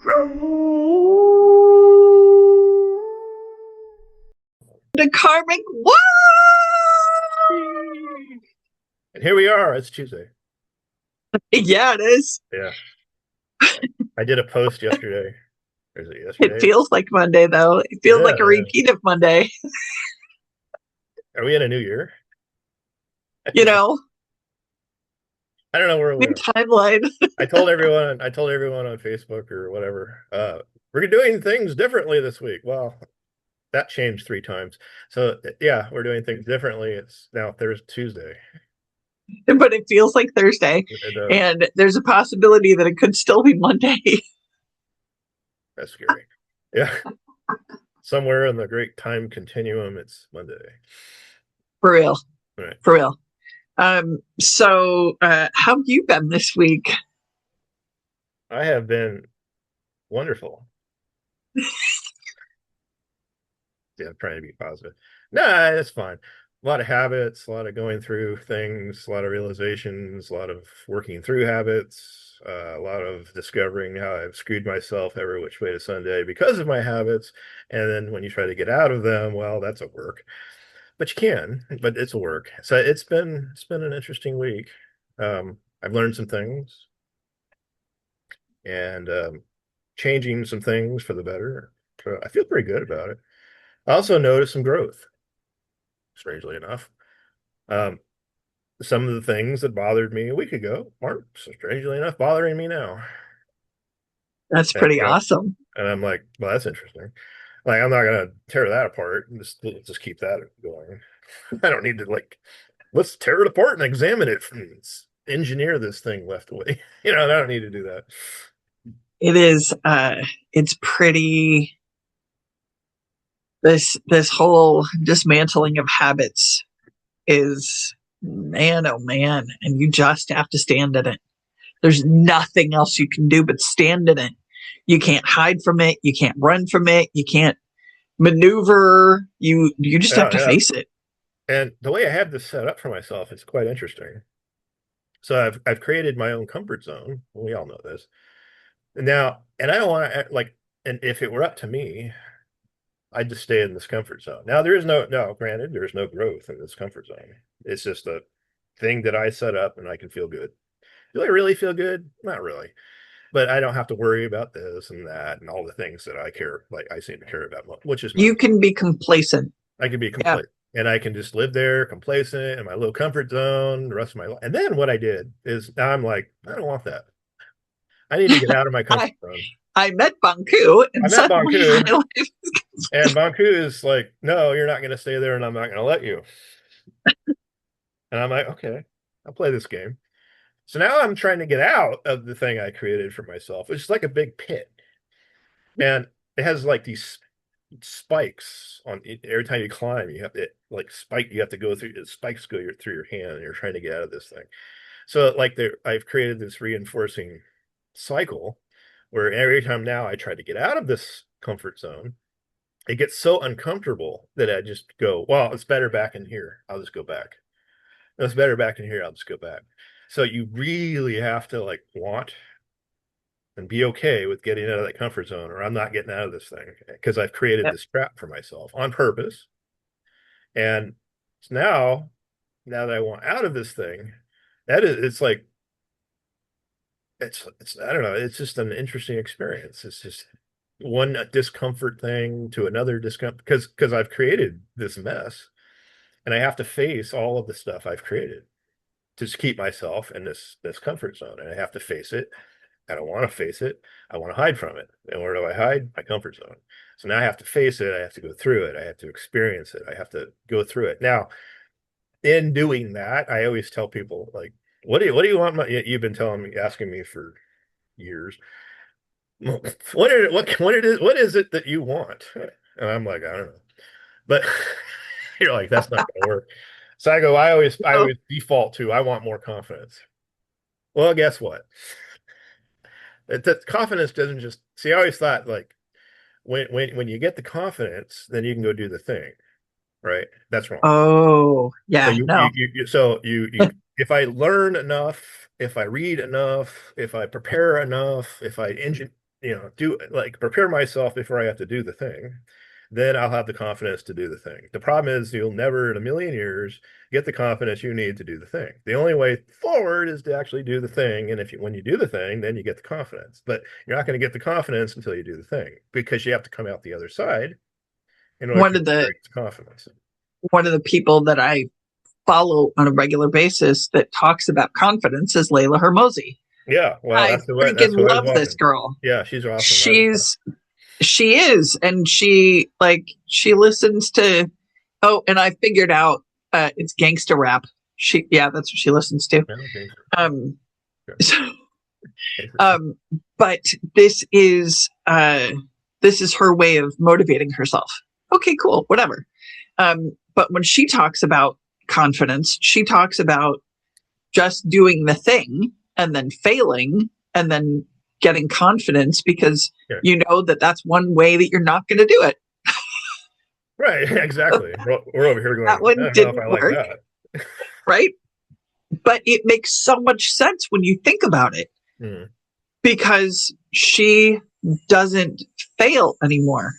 The Karmic Woof! And here we are. It's Tuesday. Yeah, it is. Yeah. I did a post yesterday. Or is it It yesterday? feels like Monday, though. It feels Yeah, like a yeah. repeat of Monday, Are we in a new year? you know? I don't know where we New are. timeline. I told everyone on Facebook or whatever, we're doing things differently this week. Well, that changed 3 times. So yeah, we're doing things differently. It's now Thursday, Tuesday. But it feels like Thursday. It does. And there's a possibility that it could still be Monday. That's scary. Yeah. Somewhere in the great time continuum, it's Monday. For real. All right. For real. How have you been this week? I have been wonderful. Yeah, I'm trying to be positive. Nah, it's fine. A lot of habits, a lot of going through things, a lot of realizations, a lot of working through habits, a lot of discovering how I've screwed myself every which way to Sunday because of my habits. And then when you try to get out of them, well, that's a work. But you can, but it's a work. So it's been an interesting week. I've learned some things and changing some things for the better. So I feel pretty good about it. I also noticed some growth, strangely enough. Um, some of the things that bothered me a week ago aren't, strangely enough, bothering me now. That's And, pretty awesome. and I'm like, well, that's interesting. Like, I'm not gonna tear that apart and just keep that going. I don't need to let's tear it apart and examine it and engineer this thing left away. I don't need to do that. It is it's pretty this whole dismantling of habits is, man, oh man, and you just have to stand in it. There's nothing else you can do but stand in it. You can't hide from it. You can't run from it. You can't maneuver. You just have Yeah, to yeah. face it. And the way I have this set up for myself is quite interesting. So I've created my own comfort zone. We all know this. Now, and I don't want to and if it were up to me, I'd just stay in this comfort zone. Now, there is no, granted, there's no growth in this comfort zone. It's just a thing that I set up and I can feel good. Do I really feel good? Not really. But I don't have to worry about this and that and all the things that I seem to care about, which is You money. can be complacent. I can be Yeah. complacent and I can just live there complacent in my little comfort zone the rest of my life. And then what I did is now I'm like, I don't want that. I need to get out of my comfort I zone. I met Banku I and met suddenly Banku, my life is and Banku is like, no, you're not going to stay there, and I'm not going to let you. And I'm like, okay, I'll play this game. So now I'm trying to get out of the thing I created for myself. It's like a big pit, and it has like these spikes on it. Every time you climb. You have to like spike. You have to go through the spikes through your hand, and you're trying to get out of this thing. So I've created this reinforcing cycle where every time now I try to get out of this comfort zone, it gets so uncomfortable that I just go, well, it's better back in here. I'll just go back. It's better back in here. I'll just go back. So you really have to want and be okay with getting out of that comfort zone, or I'm not getting out of this thing because I've created yep. this trap for myself on purpose. And now that I want out of this thing, it's like it's I don't know, it's just an interesting experience. It's just one discomfort thing to another discomfort because I've created this mess and I have to face all of the stuff I've created to just keep myself in this comfort zone, and I have to face it. I don't want to face it. I want to hide from it. And where do I hide? My comfort zone. So now I have to face it. I have to go through it. I have to experience it. I have to go through it. Now, in doing that, I always tell people like, what do you want? You've been asking me for years. What is it that you want? And I'm like, I don't know. But you're like, that's not gonna work. So I always default to I want more confidence. Well, guess what? That confidence doesn't just see. I always thought like when you get the confidence, then you can go do the thing, right? That's wrong. Oh, So yeah, no. you if I learn enough, if I read enough, if I prepare enough, if I engine do like prepare myself before I have to do the thing, then I'll have the confidence to do the thing. The problem is you'll never in a million years get the confidence you need to do the thing. The only way forward is to actually do the thing. And when you do the thing, then you get the confidence. But you're not going to get the confidence until you do the thing, because you have to come out the other side in order One to of the experience confidence. one of the people that I follow on a regular basis that talks about confidence is Layla Hermosi. Yeah, well, I that's freaking who I was love this watching. girl. Yeah, she's awesome. She is, and she listens to. Oh, and I figured out it's gangster rap. That's what she listens to. Okay. Um, Sure. so, but this is her way of motivating herself. Okay, cool, whatever. But when she talks about confidence, she talks about just doing the thing and then failing and then getting confidence, because you know that that's one way that you're not going to do it. Right, exactly. We're over here going, That one I don't know if didn't I like work, that. right? But it makes so much sense when you think about it, because she doesn't fail anymore.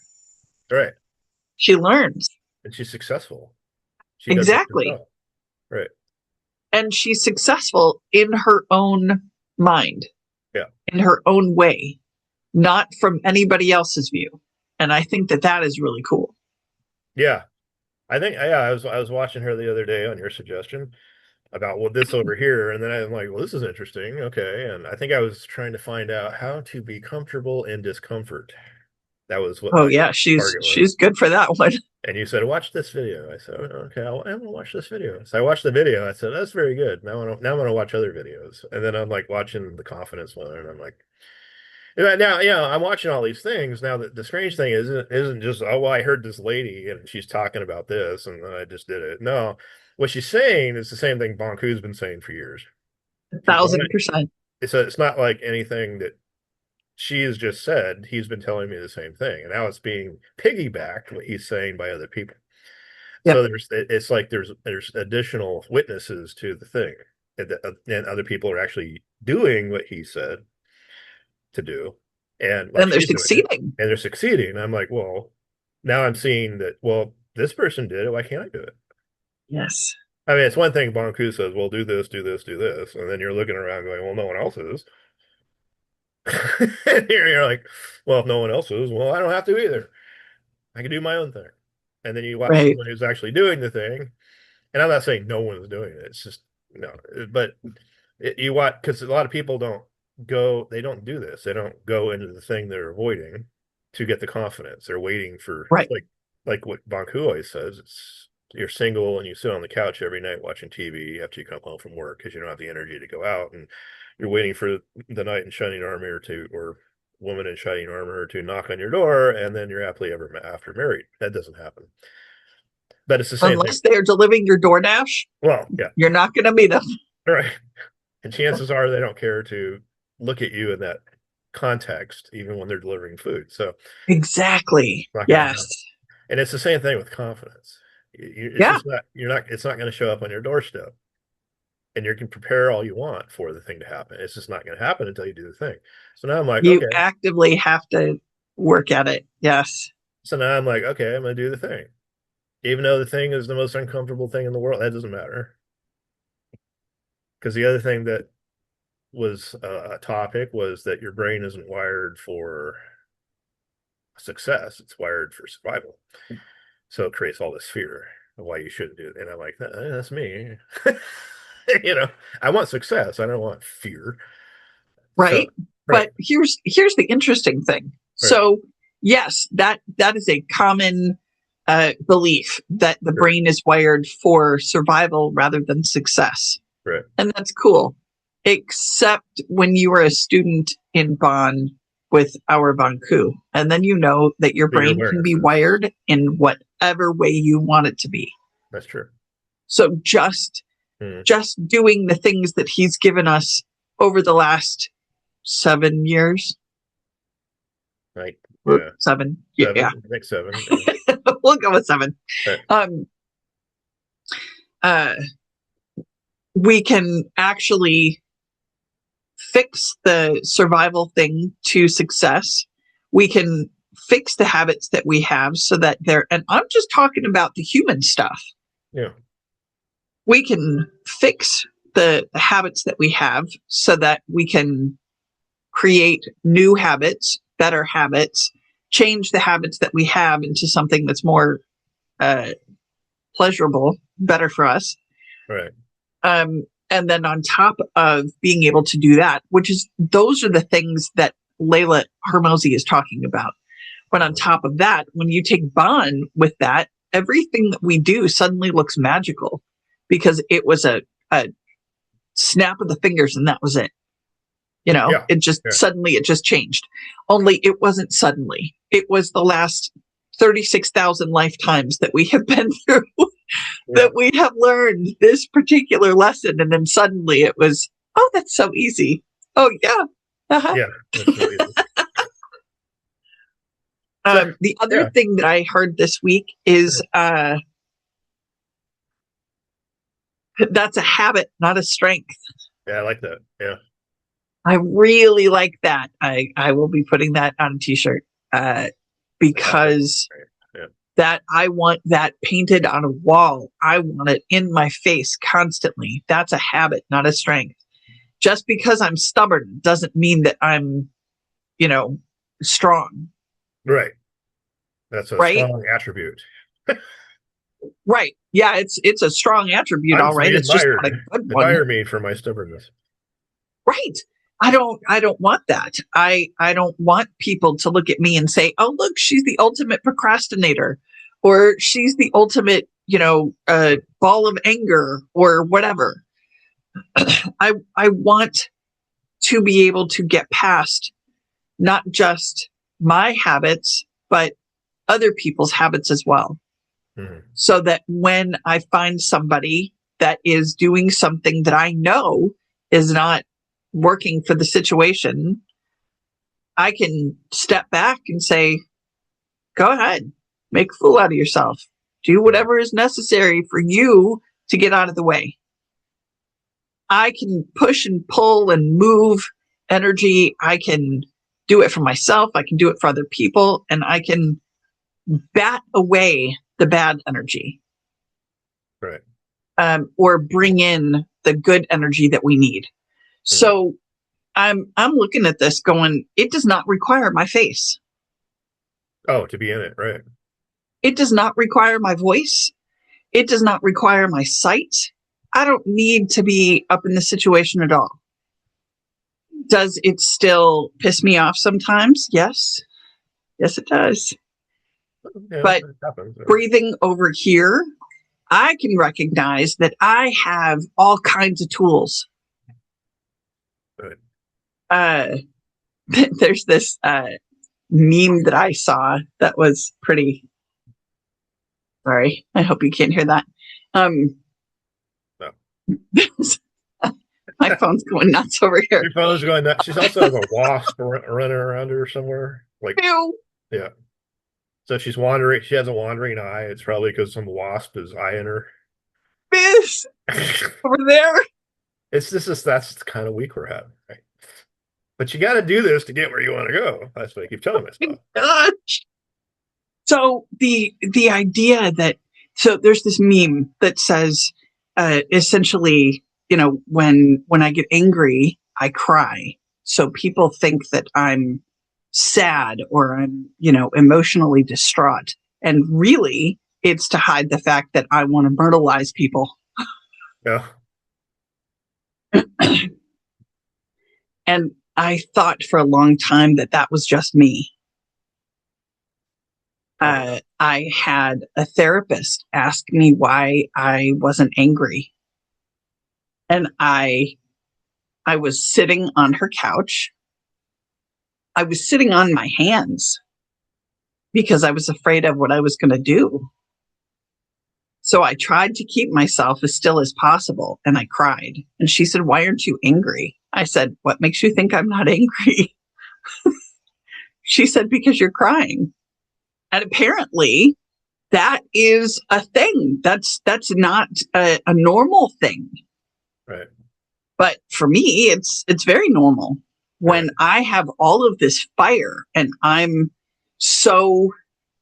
Right. She learns. And she's successful. She does it Exactly. herself. Right. And she's successful in her own mind, in her own way, not from anybody else's view. And I think that that is really cool. Yeah. I was watching her the other day on your suggestion about this over here, and then I'm like, well, this is interesting. Okay. And I think I was trying to find out how to be comfortable in discomfort. That was what my target was. She's good for that one. And you said, watch this video. I said, okay, I'm going to watch this video. So I watched the video. I said, that's very good. Now I'm going to watch other videos. And then I'm like watching the confidence one, and I'm like, now, I'm watching all these things. Now, the strange thing isn't just, oh, well, I heard this lady and she's talking about this and then I just did it. No, what she's saying is the same thing Bonku's been saying for years. 1,000%. It's not like anything that she has just said. He's been telling me the same thing. And now it's being piggybacked what he's saying by other people. Yep. So it's like there's additional witnesses to the thing, and other people are actually doing what he said to do, and like they're succeeding. and they're succeeding. I'm like, well, now I'm seeing that. Well, this person did it. Why can't I do it? Yes. I mean, it's one thing Bonku says, well, do this, do this, do this, and then you're looking around going, well, no one else is. And you're like, well, if no one else is, well, I don't have to either. I can do my own thing. And then you watch someone who's actually doing the thing, and I'm not saying no one's doing it. It's just no, but you watch, because a lot of people they don't do this. They don't go into the thing they're avoiding to get the confidence. They're waiting for like what Bonku always says. You're single and you sit on the couch every night watching TV after you come home from work because you don't have the energy to go out, and you're waiting for the knight in shining armor or woman in shining armor to knock on your door, and then you're happily ever after married. That doesn't happen. But it's the same unless they're delivering your DoorDash. Well, yeah, you're not going to meet them. Right. And chances are they don't care to look at you in that context, even when they're delivering food. So exactly. Yes. And it's the same thing with confidence. It's not going to show up on your doorstep, and you can prepare all you want for the thing to happen. It's just not going to happen until you do the thing. So now I'm like, you actively have to work at it. Yes. So now I'm like, okay, I'm going to do the thing. Even though the thing is the most uncomfortable thing in the world, that doesn't matter. Because the other thing that was a topic was that your brain isn't wired for success. It's wired for survival. So it creates all this fear of why you shouldn't do it. And I'm like, that's me. I want success. I don't want fear. Right. So, but here's the interesting thing. Right. So yes, that is a common belief that the brain is wired for survival rather than success. Right. And that's cool. Except when you were a student in Bonn with our Bonku. And then you know that your brain can be wired in whatever way you want it to be. That's true. So just doing the things that he's given us over the last 7 years. Right. Yeah. 7. Yeah. I think 7. We'll go with 7. Right. We can actually fix the survival thing to success. We can fix the habits that we have so that and I'm just talking about the human stuff. Yeah. We can fix the habits that we have so that we can create new habits, better habits, change the habits that we have into something that's more pleasurable, better for us. Right. And then on top of being able to do that, those are the things that Layla Hermosi is talking about. But on top of that, when you take Bon with that, everything that we do suddenly looks magical because it was a snap of the fingers and that was it. Suddenly it just changed. Only it wasn't suddenly. It was the last 36,000 lifetimes that we have been through that we have learned this particular lesson. And then suddenly it was, oh, that's so easy. Oh, yeah. Uh-huh. Yeah. That's so easy. The other thing that I heard this week is that's a habit, not a strength. Yeah, I like that. Yeah. I really like that. I will be putting that on a t-shirt because that I want that painted on a wall. I want it in my face constantly. That's a habit, not a strength. Just because I'm stubborn doesn't mean that I'm, strong. Right. That's a strong attribute. Right. Yeah, it's a strong attribute, all right. It's just not a good one. Admire me for my stubbornness. Right. I don't want that. I don't want people to look at me and say, oh, look, she's the ultimate procrastinator, or she's the ultimate, ball of anger or whatever. I want to be able to get past not just my habits, but other people's habits as well. Mm-hmm. So that when I find somebody that is doing something that I know is not working for the situation, I can step back and say, go ahead, make a fool out of yourself. Do whatever is necessary for you to get out of the way. I can push and pull and move energy. I can do it for myself. I can do it for other people. And I can bat away the bad energy. Right. Or bring in the good energy that we need. So I'm looking at this going, it does not require my face. Oh, to be in it, right. It does not require my voice. It does not require my sight. I don't need to be up in the situation at all. Does it still piss me off sometimes? Yes. Yes, it does. Yeah, but breathing over here, I can recognize that I have all kinds of tools. There's this meme that I saw that was pretty. Sorry, I hope you can't hear that. No. My phone's going nuts over here. Your phone's going nuts. She's also has a wasp running around her somewhere. Ew. Yeah. So she's wandering. She has a wandering eye. It's probably because some wasp is eyeing her. Miss over there. That's the kind of week we're having, right? But you got to do this to get where you want to go. That's what I keep telling myself. Gosh. So the idea that there's this meme that says essentially, when I get angry, I cry. So people think that I'm sad or I'm, emotionally distraught. And really, it's to hide the fact that I want to brutalize people. Yeah. And I thought for a long time that was just me. I had a therapist ask me why I wasn't angry. And I was sitting on her couch. I was sitting on my hands because I was afraid of what I was going to do. So I tried to keep myself as still as possible, and I cried. And she said, "Why aren't you angry?" I said, "What makes you think I'm not angry?" She said, "Because you're crying." And apparently that is a thing. That's not a normal thing. Right. But for me, it's very normal when I have all of this fire and I'm so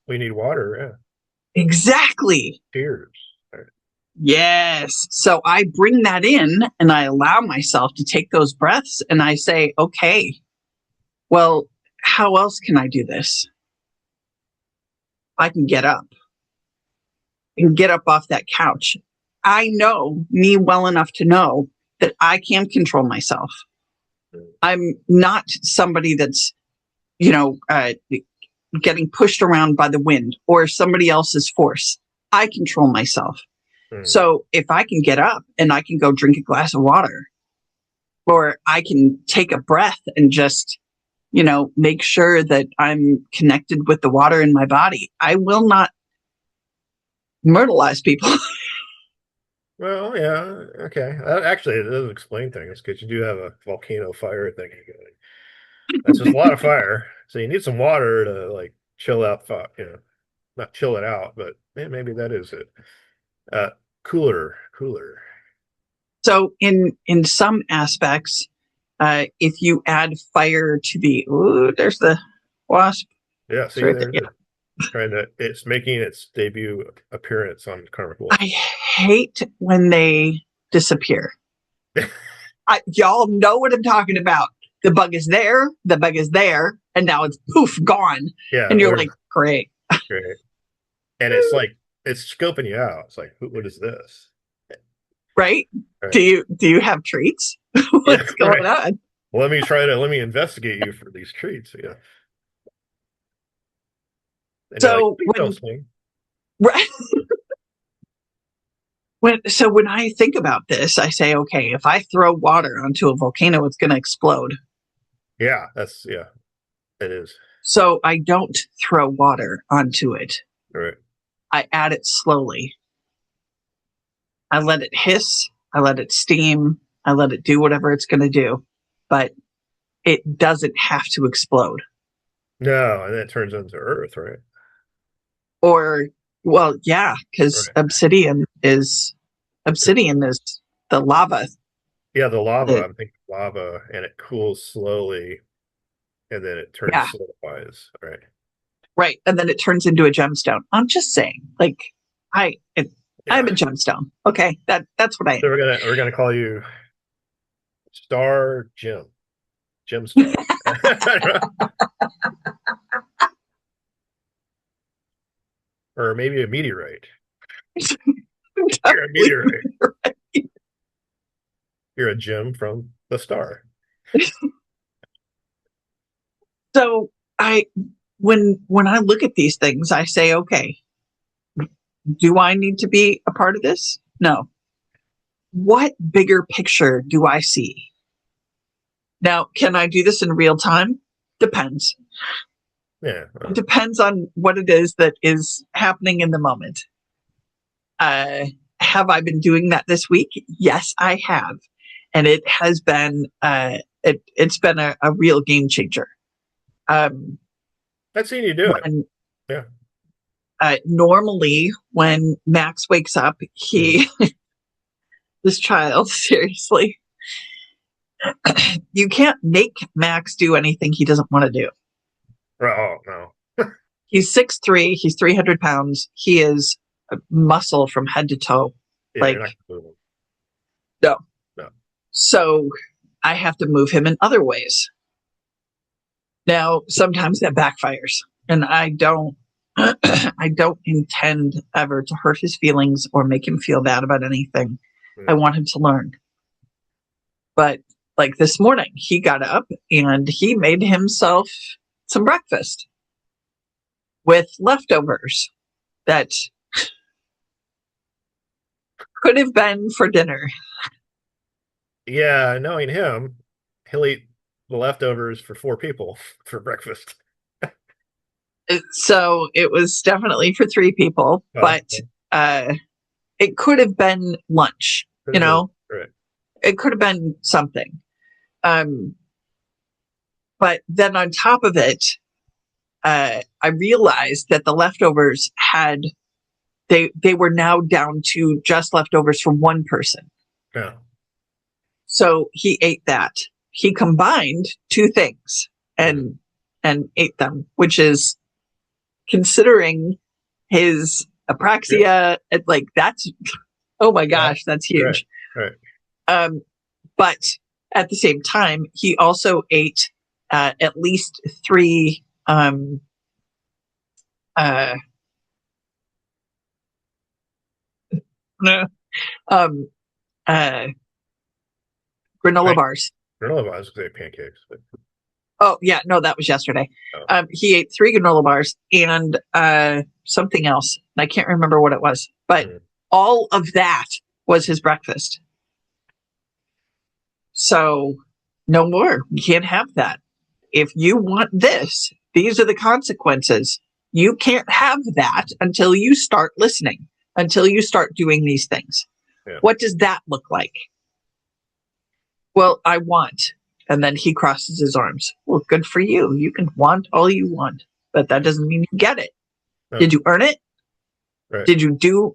We need water. exactly. Cheers. Yes. So I bring that in and I allow myself to take those breaths and I say, okay, well, how else can I do this? I can get up and get up off that couch. I know me well enough to know that I can control myself. I'm not somebody that's, getting pushed around by the wind or somebody else's force. I control myself. So if I can get up and I can go drink a glass of water, or I can take a breath and just, make sure that I'm connected with the water in my body, I will not myrtleize people. Well, yeah, okay. Actually, it does explain things because you do have a volcano fire thing going. That's just a lot of fire, so you need some water to like chill out. Not chill it out, but maybe that is it. Cooler. So in some aspects, if you add fire to there's the wasp. Yeah, see, right there's there. it's making its debut appearance on Karmic Woof. I hate when they disappear. Y'all know what I'm talking about. The bug is there, and now it's poof, gone. Yeah, and you're like, great. And it's like it's scoping you out. It's like, what is this? Right? Do you have treats? What's going on? Well, let me investigate you for these treats. Yeah. And so when I think about this, I say, okay, if I throw water onto a volcano, it's going to explode. Yeah, it is. So I don't throw water onto it. Right. I add it slowly. I let it hiss. I let it steam. I let it do whatever it's going to do. But it doesn't have to explode. No, and then it turns into earth, right? Or, well, yeah, because obsidian is the lava. Yeah, the lava. I'm thinking lava, and it cools slowly, and then it solidifies. Right. Right, and then it turns into a gemstone. I'm just saying, like, I'm a gemstone. Okay, that's what I am. So we're gonna call you Star Gemstar, or maybe a meteorite. You're a meteorite. Right. You're a gem from the star. So when I look at these things, I say, okay, do I need to be a part of this? No. What bigger picture do I see? Now, can I do this in real time? Depends. Yeah. It depends on what it is that is happening in the moment. Have I been doing that this week? Yes, I have. And it has been, it's been a real game changer. I've seen you do it. Yeah. Normally, when Max wakes up, this child, seriously, you can't make Max do anything he doesn't want to do. Oh, no. He's 6'3", he's 300 pounds. He is muscle from head to toe. Yeah, no. So I have to move him in other ways. Now, sometimes that backfires, and I don't intend ever to hurt his feelings or make him feel bad about anything. I want him to learn. But like this morning, he got up and he made himself some breakfast with leftovers that could have been for dinner. Yeah, knowing him, he'll eat the leftovers for 4 people for breakfast. So it was definitely for 3 people, but it could have been lunch, Right. It could have been something. But then on top of it, I realized that the leftovers they were now down to just leftovers from one person. Yeah. So he ate that. He combined two things and ate them, which is, considering his apraxia, like that's, oh my gosh, that's huge. Right. But at the same time, he also ate at least 3 granola bars. Granola bars, say pancakes. But... Oh yeah, no, that was yesterday. He ate 3 granola bars and something else. I can't remember what it was, but all of that was his breakfast. So no more. You can't have that. If you want this, these are the consequences. You can't have that until you start listening, until you start doing these things. Yeah. What does that look like? Well, I want. And then he crosses his arms. Well, good for you. You can want all you want, but that doesn't mean you get it. No. Did you earn it? Right. Did you do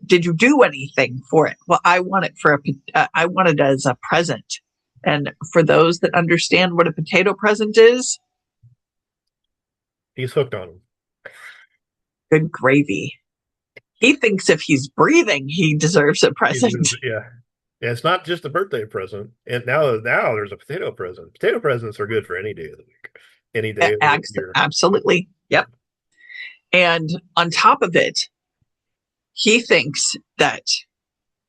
anything for it? Well, I want it I want it as a present. And for those that understand what a potato present is, he's hooked on them. Good gravy. He thinks if he's breathing, he deserves a present. Yeah. Yeah, it's not just a birthday present. And now there's a potato present. Potato presents are good for any day of the week. Any day of the year. Absolutely. Yep. And on top of it, he thinks that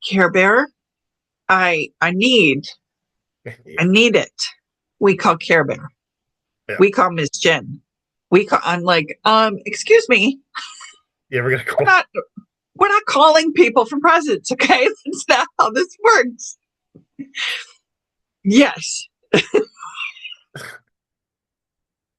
Care Bear, I need it. We call Care Bear. Yeah. We call Miss Jen. I'm like, excuse me. Yeah, we're gonna call. We're not calling people for presents, okay? That's not how this works. Yes.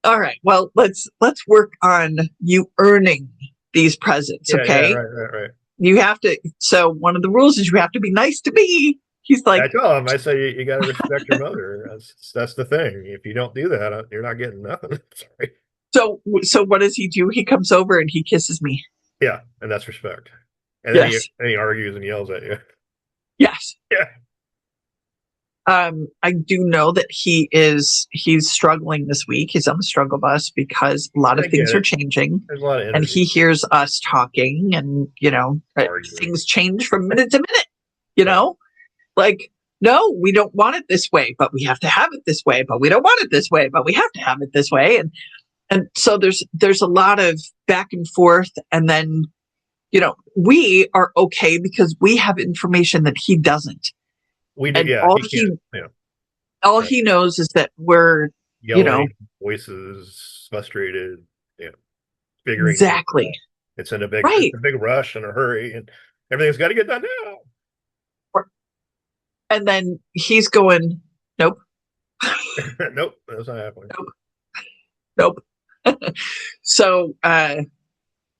All right. Well, let's work on you earning these presents, okay? Yeah, right. You have to. So one of the rules is you have to be nice to me. He's like, I tell him, I say you got to respect your mother. That's the thing. If you don't do that, you're not getting nothing. Sorry. So what does he do? He comes over and he kisses me. Yeah, and that's respect. And yes. then he argues and yells at you. Yes. Yeah. I do know that he's struggling this week. He's on the struggle bus because a lot of things are changing. There's a lot of energy. And he hears us talking, and things change from minute to minute. You know, like, no, we don't want it this way, but we have to have it this way. But we don't want it this way, but we have to have it this way. And so there's a lot of back and forth, and then we are okay because we have information that he doesn't. We do, yeah. All he knows is that we're yelling, voices, frustrated, figuring exactly. It's in a big rush and a hurry, and everything's got to get done now. And then he's going, nope. Nope, that's not happening. Nope. So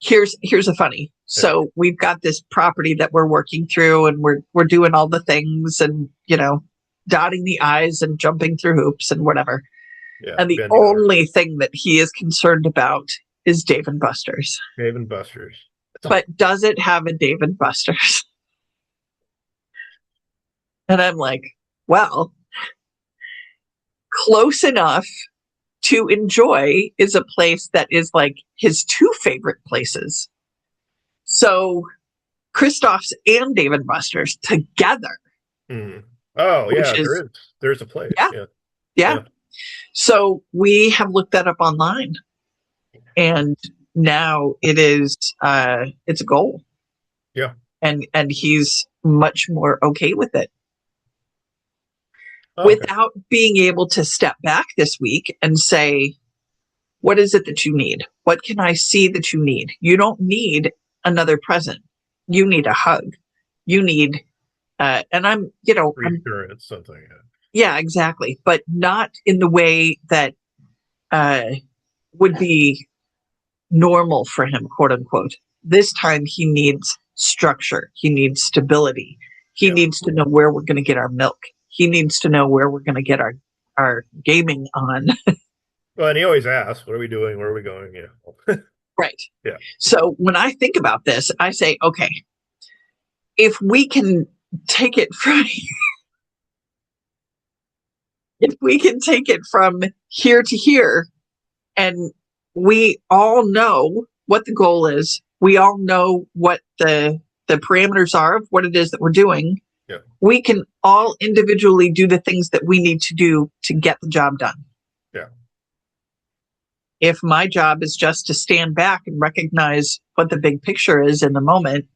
here's a funny. So we've got this property that we're working through, and we're doing all the things, and dotting the I's and jumping through hoops and whatever. Yeah, and the only thing that he is concerned about is Dave & Buster's. Dave & Buster's. But does it have a Dave & Buster's? And I'm like, well, close enough to enjoy is a place that is like his 2 favorite places. So Christoph's and Dave & Buster's together. Mm. Oh, yeah, there's a place. Yeah. So we have looked that up online, and now it's a goal. Yeah. And he's much more okay with it. Okay. Without being able to step back this week and say, what is it that you need? What can I see that you need? You don't need another present. You need a hug. You need, and I'm, reassurance, something. Yeah, exactly. But not in the way that would be normal for him, quote unquote. This time he needs structure. He needs stability. He needs to know where we're going to get our milk. He needs to know where we're going to get our gaming on. Well, and he always asks, what are we doing? Where are we going? Right. Yeah. So when I think about this, I say, okay, if we can take it from if we can take it from here to here, and we all know what the goal is, we all know what the parameters are of what it is that we're doing. Yeah. We can all individually do the things that we need to do to get the job done. Yeah. If my job is just to stand back and recognize what the big picture is in the moment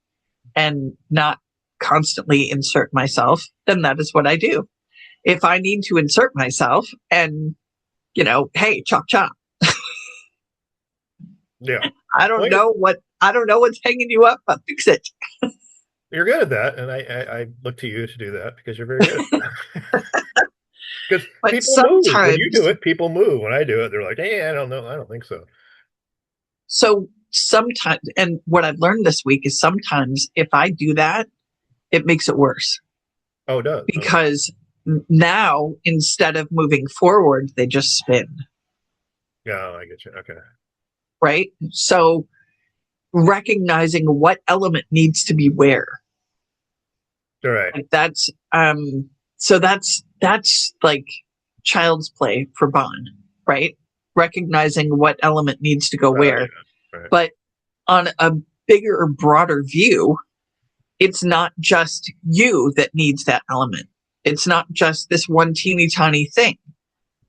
and not constantly insert myself, then that is what I do. If I need to insert myself and, hey, chop chop. Yeah. I don't know what's hanging you up, but fix it. You're good at that, and I look to you to do that because you're very good. Because people move when you do it. People move when I do it. They're like, "Hey, I don't know. I don't think so." So sometimes, and what I've learned this week is sometimes if I do that, it makes it worse. Oh, it does. Because now instead of moving forward, they just spin. Yeah, I get you. Okay. Right. So recognizing what element needs to be where. Right. Like that's like child's play for Bon, right? Recognizing what element needs to go where. Yeah. Right. But on a bigger or broader view, it's not just you that needs that element. It's not just this one teeny tiny thing.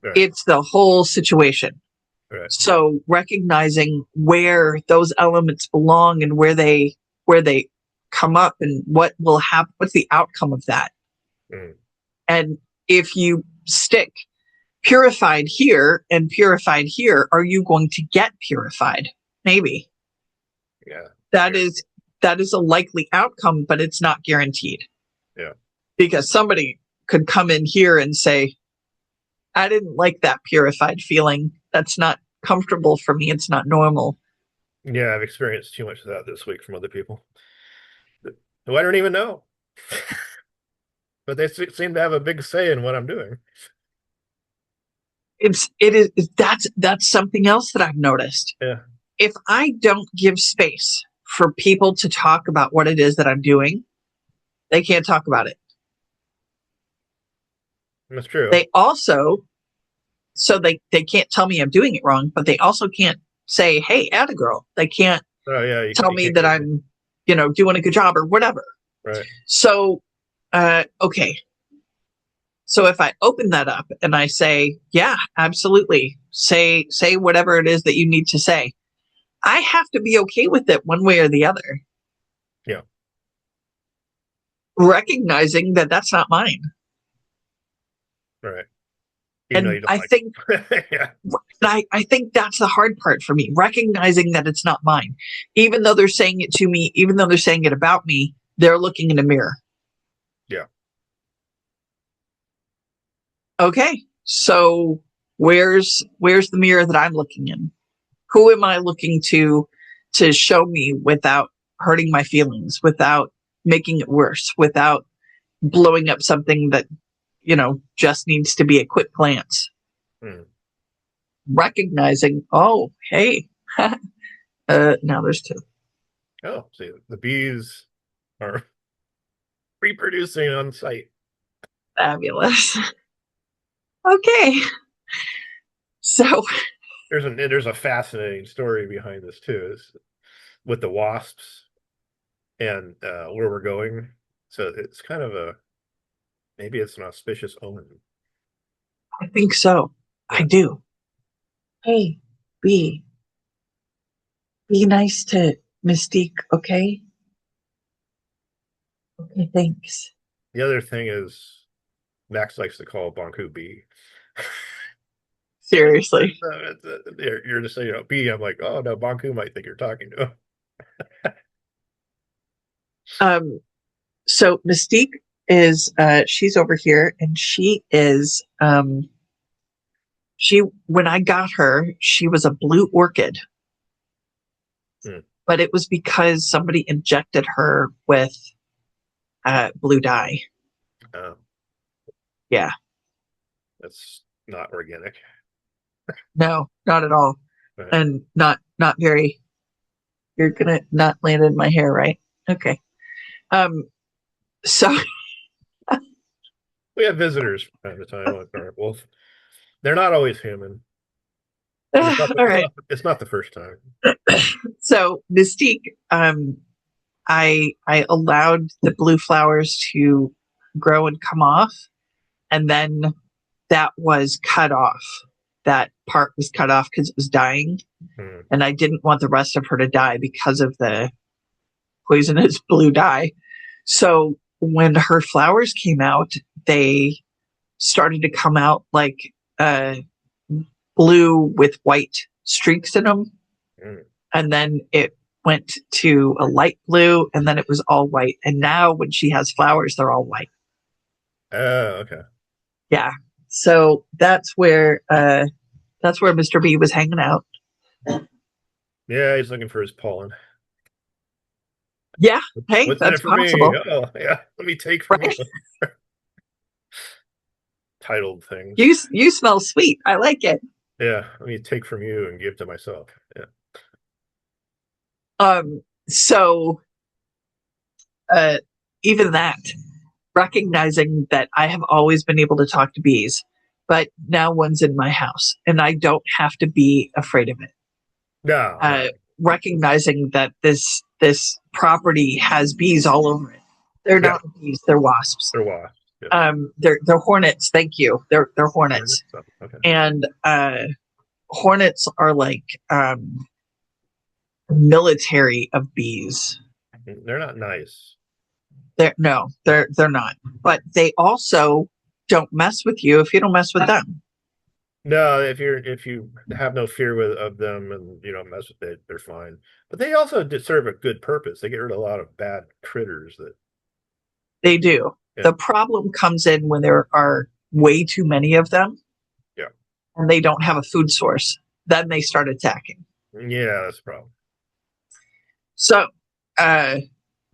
Right. It's the whole situation. Right. So recognizing where those elements belong and where they come up and what will happen, what's the outcome of that. Mm. And if you stick purified here and purified here, are you going to get purified? Maybe. Yeah. That is a likely outcome, but it's not guaranteed. Yeah. Because somebody could come in here and say, I didn't like that purified feeling. That's not comfortable for me. It's not normal. Yeah, I've experienced too much of that this week from other people who I don't even know. But they seem to have a big say in what I'm doing. That's something else that I've noticed. Yeah. If I don't give space for people to talk about what it is that I'm doing, they can't talk about it. That's true. They also, so they can't tell me I'm doing it wrong, but they also can't say, hey, atta girl. They can't tell me that I'm, doing a good job or whatever. Right. So, okay. So if I open that up and I say, yeah, absolutely, say whatever it is that you need to say, I have to be okay with it one way or the other. Yeah. Recognizing that that's not mine. Right. And I think, yeah. I think that's the hard part for me, recognizing that it's not mine. Even though they're saying it to me, even though they're saying it about me, they're looking in a mirror. Yeah. Okay. So where's the mirror that I'm looking in? Who am I looking to show me without hurting my feelings, without making it worse, without blowing up something that, just needs to be a quick glance? Recognizing, oh, hey, now there's two. Oh, see, the bees are reproducing on site. Fabulous. Okay. So there's a fascinating story behind this too, is with the wasps and where we're going. So it's kind of maybe it's an auspicious omen. I think so. Yeah. I do. Hey, be nice to Mystique, okay? Okay, thanks. The other thing is Max likes to call Bonku B. Seriously. You're just saying, B. I'm like, oh no, Bonku might think you're talking to him. So Mystique is she's over here, and she is when I got her, she was a blue orchid. But it was because somebody injected her with blue dye. Oh. Yeah. That's not organic. No, not at all. Right. And not very, you're gonna not land in my hair, right? Okay. So We have visitors from time to time on Karmic Woof. They're not always human. And All right. It's not the first time. So Mystique, I allowed the blue flowers to grow and come off, and then that was cut off. That part was cut off because it was dying, and I didn't want the rest of her to die because of the poisonous blue dye. So when her flowers came out, they started to come out like blue with white streaks in them. And then it went to a light blue, and then it was all white. And now when she has flowers, they're all white. Oh, okay. Yeah. So that's where Mr. B was hanging out. Yeah, he's looking for his pollen. Yeah. Hey, What's that's in it for possible. me? Oh, yeah. Let me take from Right. you. Titled things. You smell sweet. I like it. Yeah, let me take from you and give to myself. Yeah. So even that, recognizing that I have always been able to talk to bees, but now one's in my house and I don't have to be afraid of it. No. Recognizing that this property has bees all over it. They're not bees, they're wasps. They're wasps. Yeah. They're hornets. Thank you. They're hornets. Okay. And hornets are like military of bees. They're not nice. They're not. But they also don't mess with you if you don't mess with them. No, if you have no fear of them and you don't mess with it, they're fine. But they also serve a good purpose. They get rid of a lot of bad critters that they do. Yeah. The problem comes in when there are way too many of them. Yeah. And they don't have a food source. Then they start attacking. Yeah, that's a problem. So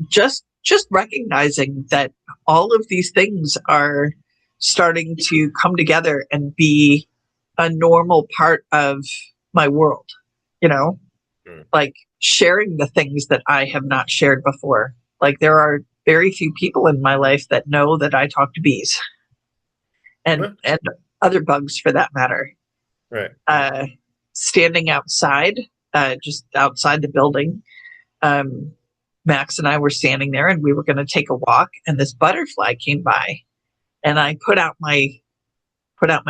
just recognizing that all of these things are starting to come together and be a normal part of my world, like sharing the things that I have not shared before. Like there are very few people in my life that know that I talk to bees and other bugs for that matter. Right. Standing outside, just outside the building, Max and I were standing there and we were going to take a walk, and this butterfly came by, and I put out my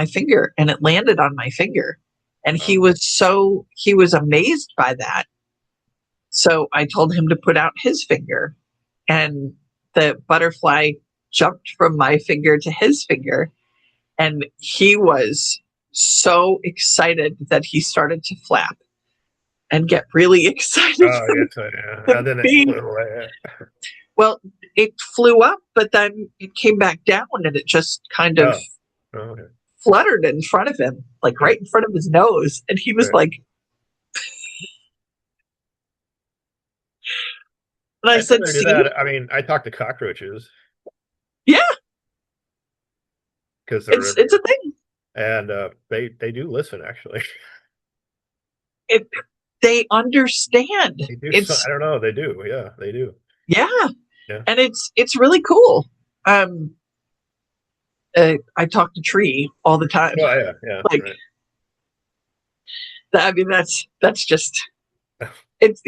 finger and it landed on my finger, and he was amazed by that. So I told him to put out his finger, and the butterfly jumped from my finger to his finger, and he was so excited that he started to flap and get really excited. Oh, yeah. And then it flew away. Well, it flew up, but then it came back down, and it just kind of fluttered in front of him, like right in front of his nose. And he was like, and I said, "See that? I mean, I talk to cockroaches." Yeah, because it's a thing, and they do listen. Actually, they understand. They do. I don't know. They do. Yeah, they do. Yeah. And it's really cool. I talk to Tree all the time. Oh, yeah. Like, right. I mean, that's just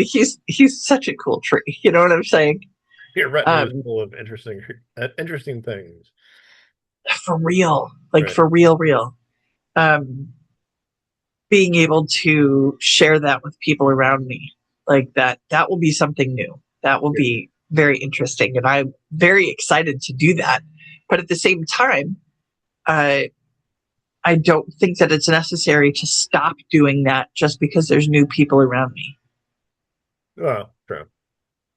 he's such a cool tree. You know what I'm saying? Your retina is full of interesting things. For real, for real. Being able to share that with people around me, like that will be something new. That will be very interesting, and I'm very excited to do that. But at the same time, I don't think that it's necessary to stop doing that just because there's new people around me. Well, true.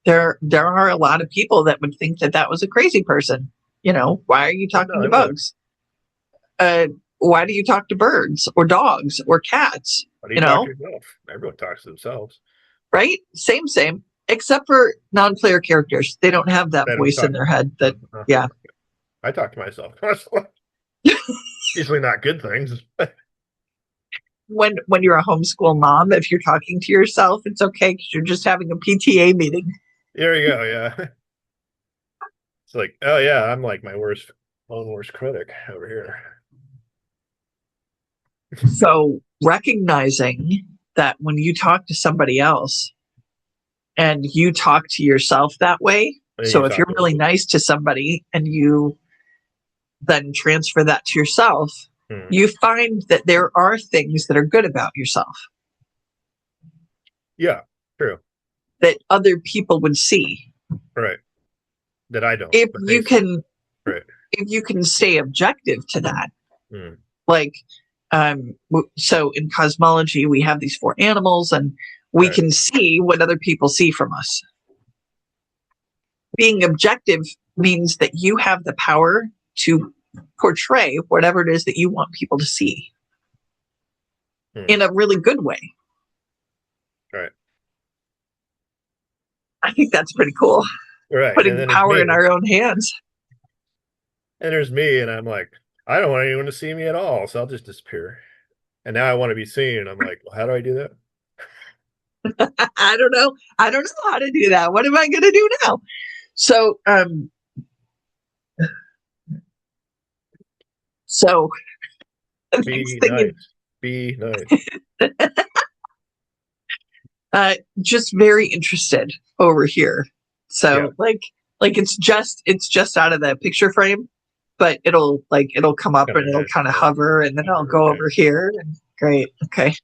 There are a lot of people that would think that was a crazy person. Why are you talking to bugs? Why do you talk to birds or dogs or cats? Why do you talk to yourself? Everyone talks to themselves. Right? Same. Except for non-player characters. They don't have that voice in their head. Yeah. I talk to myself. Usually not good things. When you're a homeschool mom, if you're talking to yourself, it's okay because you're just having a PTA meeting. There you go. Yeah. It's like, oh yeah, I'm like my worst Own worst critic over here. So recognizing that when you talk to somebody else and you talk to yourself that way, And you so if talk you're to really nice to somebody and you then transfer that to yourself, you find that there are things that are good about yourself. Yeah, true. That other people would see. Right. That I don't. If you can, right. If you can stay objective to that, Mm. like, so in cosmology, we have these 4 animals and we right. can see what other people see from us. Being objective means that you have the power to portray whatever it is that you want people to see in a really good way. Right. I think that's pretty cool. Right. Putting power in our own hands. And there's me, and I'm like, I don't want anyone to see me at all, so I'll just disappear. And now I want to be seen. And I'm like, well, how do I do that? I don't know. I don't know how to do that. What am I going to do now? So, be nice. Be nice. Just very interested over here. So like it's just out of the picture frame, but it'll come up and it'll kind of hover and then I'll go over here. And great. Okay.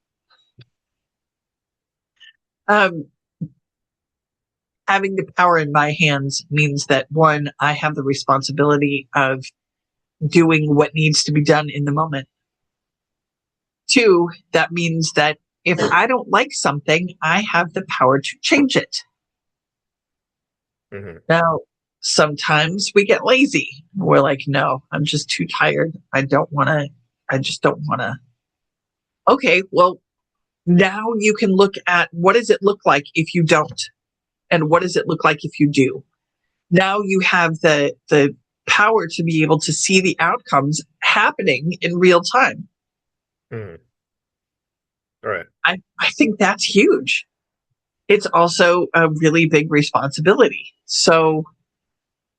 Having the power in my hands means that 1, I have the responsibility of doing what needs to be done in the moment. 2, that means that if I don't like something, I have the power to change it. Now, sometimes we get lazy. We're like, no, I'm just too tired. I just don't want to. Okay, well, now you can look at what does it look like if you don't? And what does it look like if you do? Now you have the power to be able to see the outcomes happening in real time. Right. I think that's huge. It's also a really big responsibility. So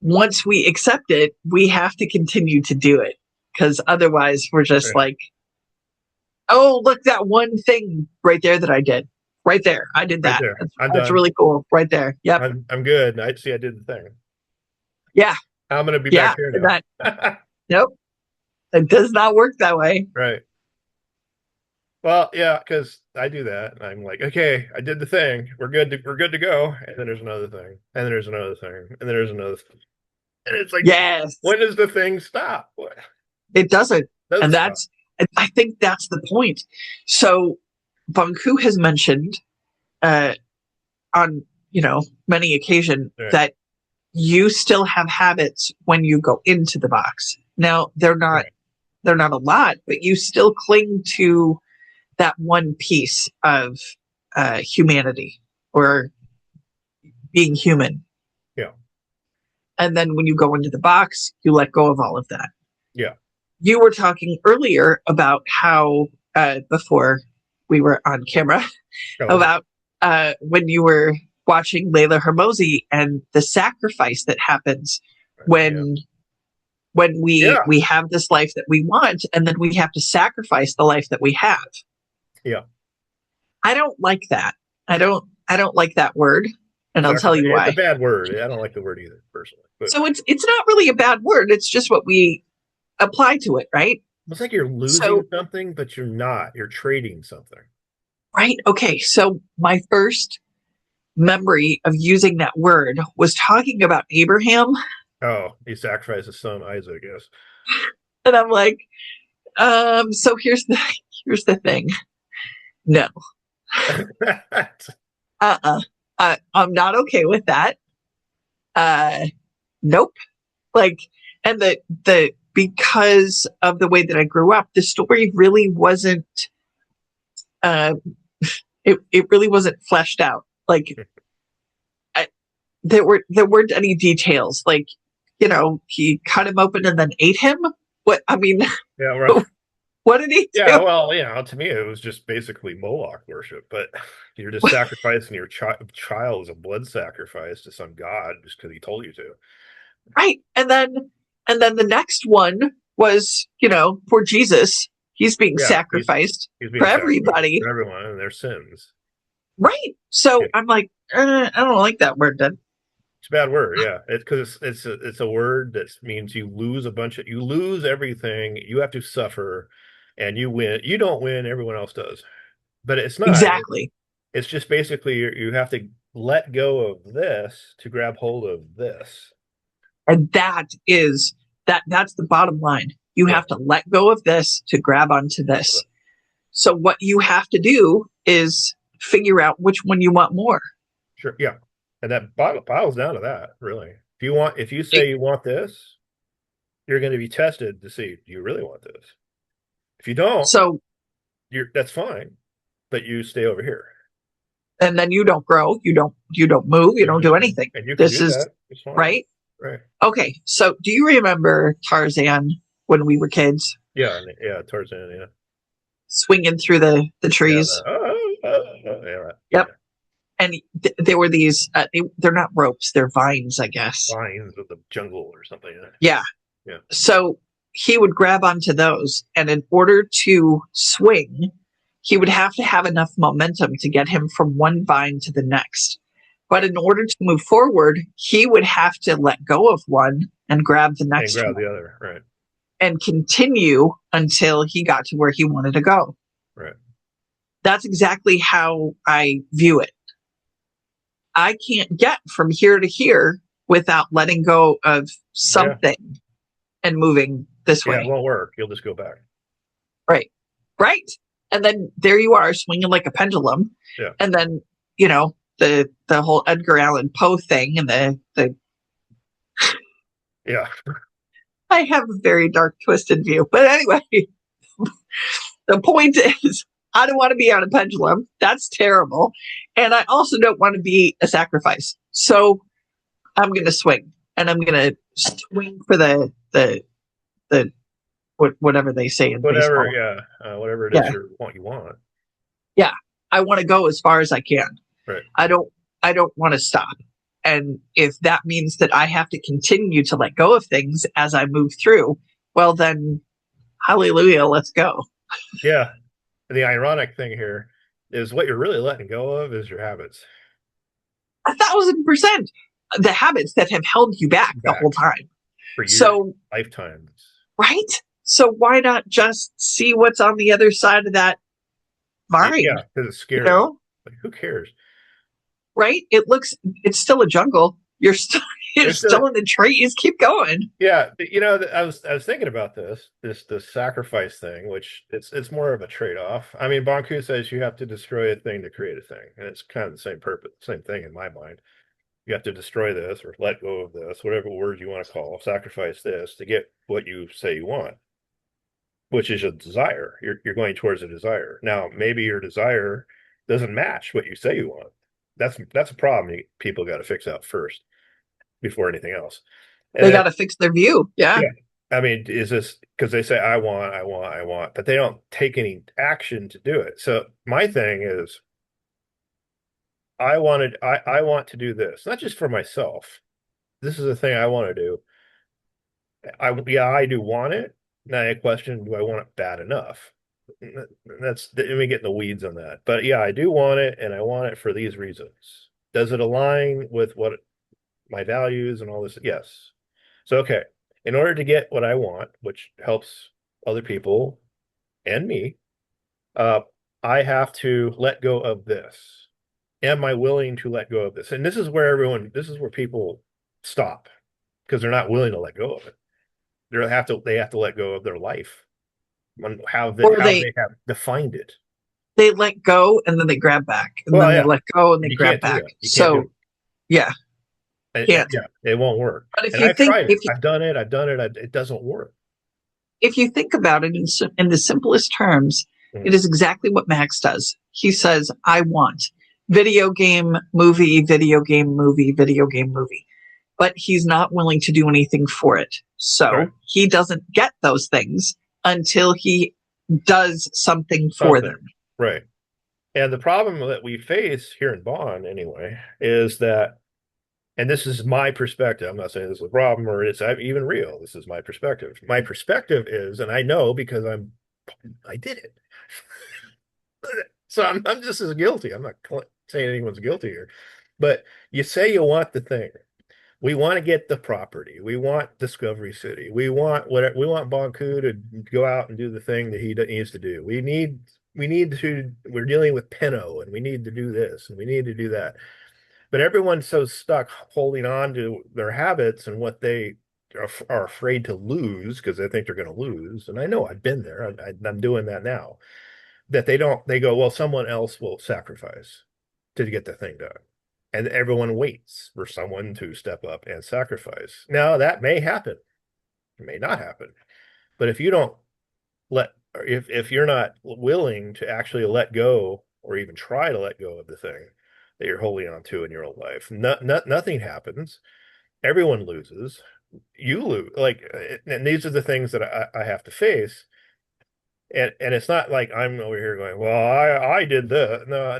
once we accept it, we have to continue to do it because otherwise we're just like, oh, look, that one thing right there that I did. Right there. I did that. That's really cool. Right there. Yep. I'm good. I did the thing. Yeah. I'm going to be back here now. Nope. It does not work that way. Right. Well, yeah, because I do that. And I'm like, okay, I did the thing. We're good to go. And then there's another thing. And then there's another thing. And then there's another thing. And it's like, yes. When does the thing stop? It doesn't. And I think that's the point. So Banku has mentioned on many occasions that you still have habits when you go into the box. Now they're not a lot, but you still cling to that one piece of humanity or being human. Yeah. And then when you go into the box, you let go of all of that. Yeah. You were talking earlier about how before we were on camera about when you were watching Layla Hermosi and the sacrifice that happens when we have this life that we want and then we have to sacrifice the life that we have. Yeah. I don't like that. I don't like that word. And I'll tell you why. It's a bad word. I don't like the word either, personally. But. So it's not really a bad word. It's just what we apply to it, right? It's like you're losing something, but you're not. You're trading something. Right. Okay. So my first memory of using that word was talking about Abraham. Oh, he sacrificed his son Isaac, yes. And I'm like, so here's the thing. No. I'm not okay with that. Nope. Like, and the because of the way that I grew up, the story really wasn't it really wasn't fleshed out. Like there weren't any details. Like, he cut him open and then ate him. What I mean, yeah, right. What did he do? Yeah, well, to me it was just basically Moloch worship, but you're just sacrificing your child as a blood sacrifice to some god just because he told you to. Right. And And then the next one was, poor Jesus. He's being Yeah, sacrificed he's being for sacrificed everybody. for everyone and their sins. Right. So Yeah. I'm like, I don't like that word then. It's a bad word, yeah. It's because it's a word that means you lose you lose everything, you have to suffer, and you win. You don't win, everyone else does. But it's not. Exactly. It's just basically you have to let go of this to grab hold of this. And that's the bottom line. You have to let go of this to grab onto this. So what you have to do is figure out which one you want more. Sure, yeah. And that boils down to that, really. If you say you want this, you're going to be tested to see, do you really want this? If you don't, so that's fine, but you stay over here. And then you don't grow, you don't move, you don't do anything. And you can do that. It's fine. Right? Right. Okay, so do you remember Tarzan when we were kids? Yeah, Tarzan, yeah. Swinging through the trees. Yeah, Yep. Yeah. And there were these, they're not ropes, they're vines, I guess. Vines of the jungle or something. Yeah. Yeah. So he would grab onto those, and in order to swing, he would have to have enough momentum to get him from one vine to the next. But in order to move forward, he would have to let go of one and grab the next one. And grab the other, right. And continue until he got to where he wanted to go. Right. That's exactly how I view it. I can't get from here to here without letting go of something and moving this way. Yeah, it won't work. You'll just go back. Right. Right. And then there you are swinging like a pendulum. Yeah. And then, the whole Edgar Allan Poe thing and the yeah. I have a very dark, twisted view. But anyway, the point is, I don't want to be on a pendulum. That's terrible. And I also don't want to be a sacrifice. So I'm going to swing. And I'm going to swing for the whatever they say in baseball. Whatever it is you want. Yeah. I want to go as far as I can. Right. I don't want to stop. And if that means that I have to continue to let go of things as I move through, well then, hallelujah, let's go. Yeah. And the ironic thing here is what you're really letting go of is your habits. 1,000%. The habits that have held you back the whole time. For years, lifetimes. Right? So why not just see what's on the other side of that vine? Yeah, because it's scary. Like, who cares? Right? It's still a jungle. You're still in the trees. Keep going. Yeah, I was thinking about this sacrifice thing, which it's more of a trade-off. I mean, Bonku says you have to destroy a thing to create a thing, and it's kind of the same thing in my mind. You have to destroy this or let go of this, whatever word you want to call, sacrifice this to get what you say you want, which is a desire. You're going towards a desire. Now, maybe your desire doesn't match what you say you want. That's a problem people got to fix out first before anything else. And they got to fix their view. Yeah. I mean, is this because they say, I want, but they don't take any action to do it. So my thing is, I want to do this, not just for myself. This is a thing I want to do. I do want it. Now I question, do I want it bad enough? Let me get in the weeds on that. But yeah, I do want it, and I want it for these reasons. Does it align with what my values and all this? Yes. So, okay. In order to get what I want, which helps other people and me, I have to let go of this. Am I willing to let go of this? And this is where people stop because they're not willing to let go of it. They have to let go of their life. How they have defined it. They let go and then they grab back, and then they let go and they grab back. So, yeah, it won't work. But if I've tried it, I've done it. It doesn't work. If you think about it in the simplest terms, it is exactly what Max does. He says, "I want video game, movie, video game, movie, video game, movie," but he's not willing to do anything for it. So he doesn't get those things until he does something for them. And this is my perspective. I'm not saying this is a problem or it's even real. This is my perspective. My perspective is, and I know because I did it. So I'm just as guilty. I'm not saying anyone's guilty here. But you say you want the thing. We want to get the property. We want Discovery City. We want whatever. We want Bonku to go out and do the thing that he needs to do. We need to. We're dealing with Pinot, and we need to do this, and we need to do that. But everyone's so stuck holding on to their habits and what they are afraid to lose because they think they're going to lose. And I know I've been there. I'm doing that now. That they don't. They go, well, someone else will sacrifice to get the thing done. And everyone waits for someone to step up and sacrifice. Now, that may happen. It may not happen. But if you don't if you're not willing to actually let go or even try to let go of the thing that you're holding on to in your own life, nothing happens. Everyone loses. You lose. Like, and these are the things that I have to face. And it's not like I'm over here going, well, I did that. No,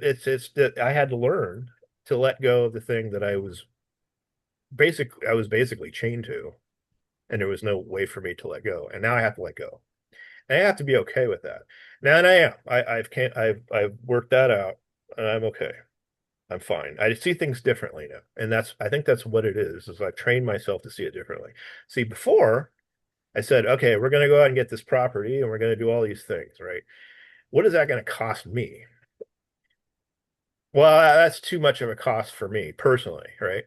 it's that I had to learn to let go of the thing that I was basically chained to, and there was no way for me to let go. And now I have to let go. And I have to be okay with that. Now, and I am. I've worked that out, and I'm okay. I'm fine. I see things differently now, and I think that's what it is I've trained myself to see it differently. See, before I said, okay, we're going to go out and get this property, and we're going to do all these things, right? What is that going to cost me? Well, that's too much of a cost for me personally, right?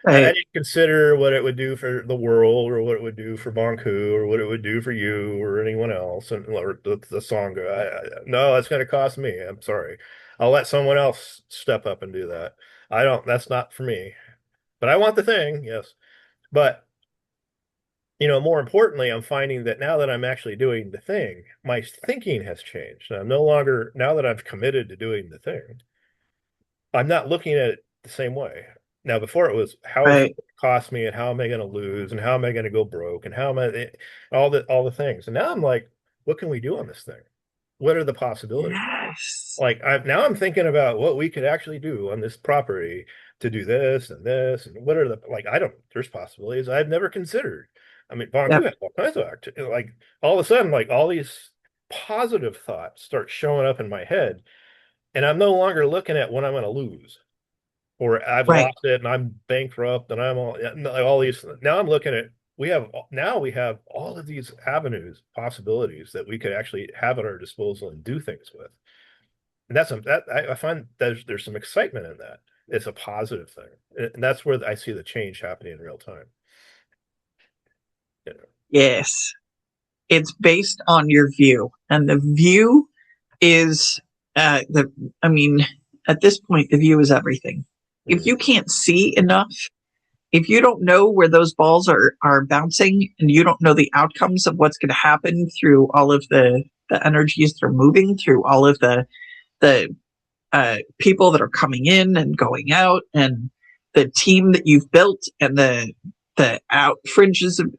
I Right. didn't consider what it would do for the world or what it would do for Bonku or what it would do for you or anyone else or the Sangha. No, it's going to cost me. I'm sorry. I'll let someone else step up and do that. That's not for me. But I want the thing, yes. But, more importantly, I'm finding that now that I'm actually doing the thing, my thinking has changed. And I'm no longer, now that I've committed to doing the thing, I'm not looking at it the same way. Now, before it was, how is it Right. going to cost me, and how am I going to lose, and how am I going to go broke, and how am I all the things. And now I'm like, what can we do on this thing? What are the possibilities? Yes. Like now I'm thinking about what we could actually do on this property to do this and this, and what are the like I don't there's possibilities I've never considered. I mean, Bonku Yep. has all kinds of like all of a sudden, like all these positive thoughts start showing up in my head, and I'm no longer looking at what I'm going to lose or I've Right. lost it and I'm bankrupt and I'm all these. Now I'm looking at we have all of these avenues, possibilities that we could actually have at our disposal and do things with. And I find there's some excitement in that. It's a positive thing, and that's where I see the change happening in real time. You know? Yes. It's based on your view, and the view is the. I mean, at this point, the view is everything. If Mhm. you can't see enough, if you don't know where those balls are bouncing, and you don't know the outcomes of what's going to happen through all of the energies that are moving through all of the people that are coming in and going out, and the team that you've built, and the out fringes of,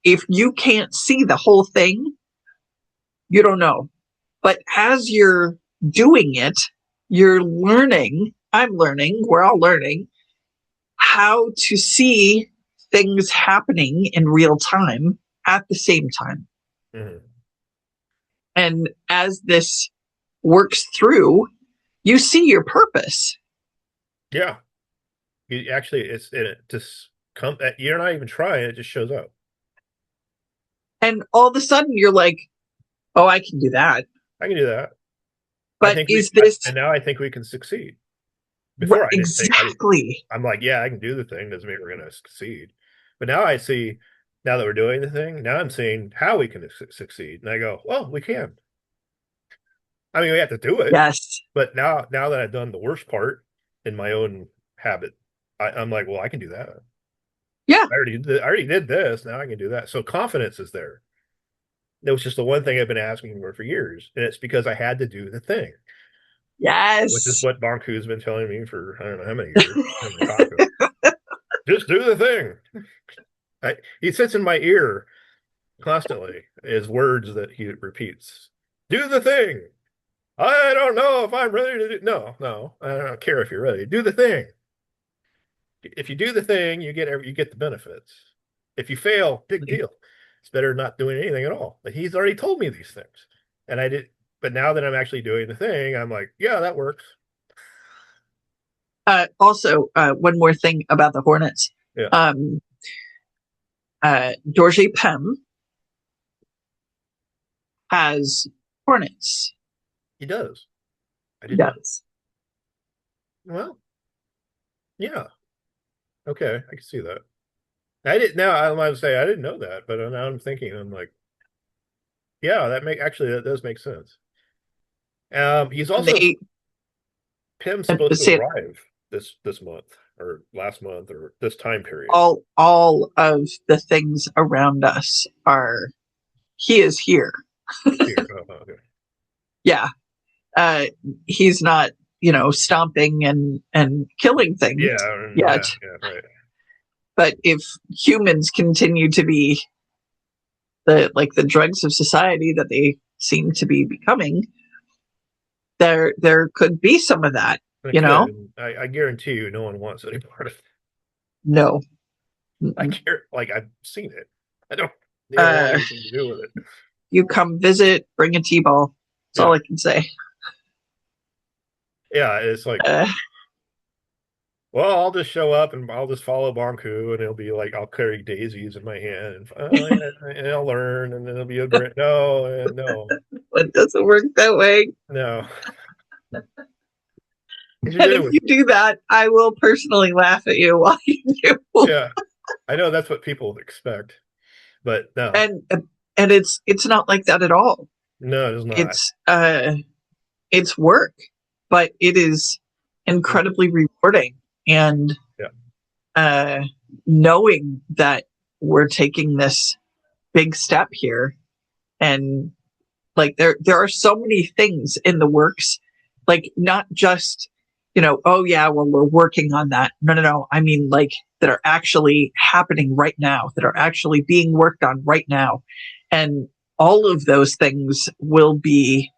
if you can't see the whole thing, you don't know. But as you're doing it, you're learning. I'm learning. We're all learning how to see things happening in real time at the same time. Mhm. And as this works through, you see your purpose. Yeah, it just come. You're not even trying; it just shows up. And all of a sudden, you're like, oh, I can do that. I can do that. But is this And now I think we can succeed. Before I didn't think exactly? I'm like, yeah, I can do the thing. Doesn't mean we're going to succeed. But now I see, now that we're doing the thing, now I'm seeing how we can succeed. And I go, well, we can. I mean, we have to do it. Yes. But now that I've done the worst part in my own habit, I'm like, well, I can do that. Yeah. I already did this. Now I can do that. So confidence is there. It was just the one thing I've been asking for years. And it's because I had to do the thing, which is Yes. what Bonku's been telling me for I don't know how many years. Just do the thing. He sits in my ear constantly, is words that he repeats. Do the thing. I don't know if I'm ready to do. No, I don't care if you're ready. Do the thing. If you do the thing, you get the benefits. If you fail, big deal. It's better not doing anything at all. But he's already told me these things, and I did. But now that I'm actually doing the thing, I'm like, yeah, that works. Also, one more thing about the Hornets. Yeah. Dorje Pem has Hornets. He does. I He did not. does. Well, yeah. Okay, I can see that. I didn't. Now I might say I didn't know that, but now I'm thinking, I'm like, yeah, that does make sense. He's And also they Pim's and supposed to say arrive this month or last month or this time period. all of the things around us are. He is here. Here. Okay. Yeah. He's not, stomping and killing things Yeah, yet. yeah, right. But if humans continue to be the drugs of society that they seem to be becoming, there could be some of that. I guarantee you, no one wants any part of it. No. I've seen it. They don't want anything to do with it. You come visit, bring a T-ball. That's all I can say. Yeah, it's like, well, I'll just show up and I'll just follow Bonku, and it'll be like I'll carry daisies in my hand, and I'll learn, and then it'll be a great. No, It doesn't work that way. No. And if you do that, I will personally laugh at you while you do. Yeah, I know that's what people expect, but no. And it's not like that at all. No, it is not. It's work, but it is incredibly rewarding. And knowing that we're taking this big step here, and like there are so many things in the works, like not just, oh yeah, well, we're working on that. No. I mean, like, that are actually happening right now, that are actually being worked on right now. And all of those things will be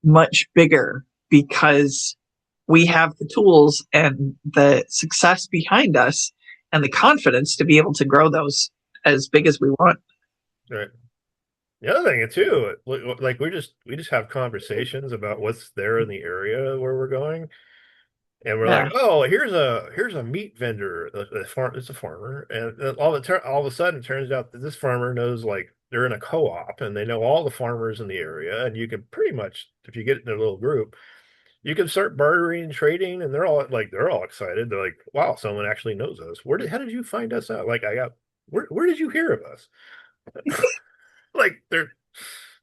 much bigger because we have the tools and the success behind us and the confidence to be able to grow those as big as we want. Right. The other thing too, like we just have conversations about what's there in the area where we're going, and we're like, oh, here's a meat vendor. It's a farmer, and all of a sudden, it turns out that this farmer knows, like, they're in a co-op and they know all the farmers in the area, and you can pretty much, if you get in a little group, you can start bartering and trading, and they're all excited. They're like, wow, someone actually knows us. How did you find us out? Like, where did you hear of us? Like,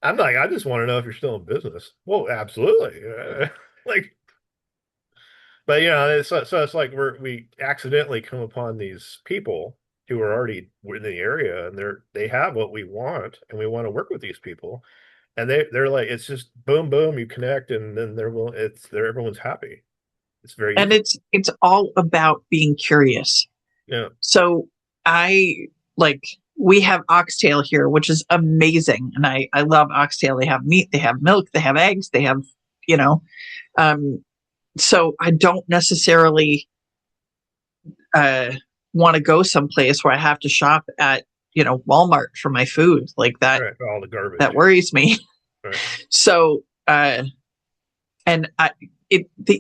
I'm like, I just want to know if you're still in business. Well, absolutely. But it's like we accidentally come upon these people who are already in the area, and they have what we want, and we want to work with these people, and they're like, it's just boom, boom, you connect, and then everyone's happy. It's very and easy. It's all about being curious. Yeah. So we have oxtail here, which is amazing, and I love oxtail. They have meat, they have milk, they have eggs, they have, so I don't necessarily want to go someplace where I have to shop at, Walmart for my food, like that. Right, all the garbage that worries me. Right. So, the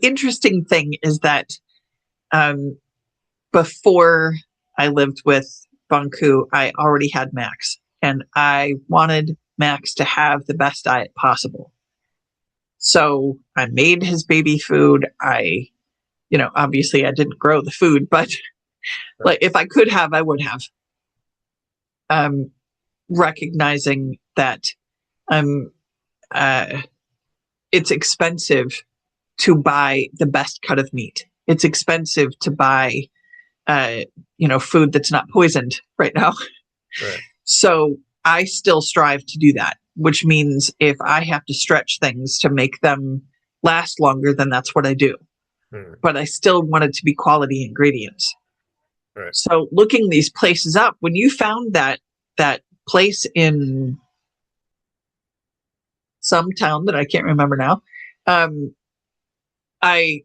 interesting thing is that before I lived with Banku, I already had Max, and I wanted Max to have the best diet possible. So I made his baby food. Obviously I didn't grow the food, but like, if I could have, I would have. Recognizing that it's expensive to buy the best cut of meat. It's expensive to buy food that's not poisoned right now. Right. So I still strive to do that, which means if I have to stretch things to make them last longer, then that's what I do. But I still want it to be quality ingredients. Right. So looking these places up, when you found that place in some town that I can't remember now, I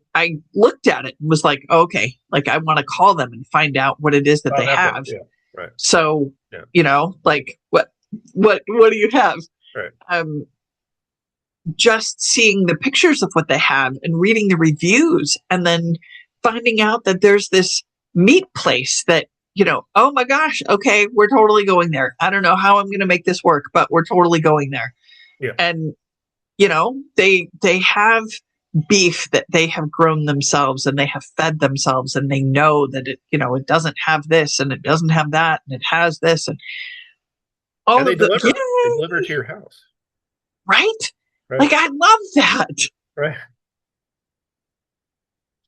looked at it and was like, okay, like I want to call them and find out what it is that Oh, they that book. have. Yeah. Right. So, Yeah. like what do you have? Right. Just seeing the pictures of what they have and reading the reviews and then finding out that there's this meat place that, oh my gosh, okay, we're totally going there. I don't know how I'm going to make this work, but we're totally going there. Yeah. And, they have beef that they have grown themselves and they have fed themselves and they know that it doesn't have this and it doesn't have that and it has this and all they of the, deliver. They deliver to your house. Right? Right. Like, I love that. Right.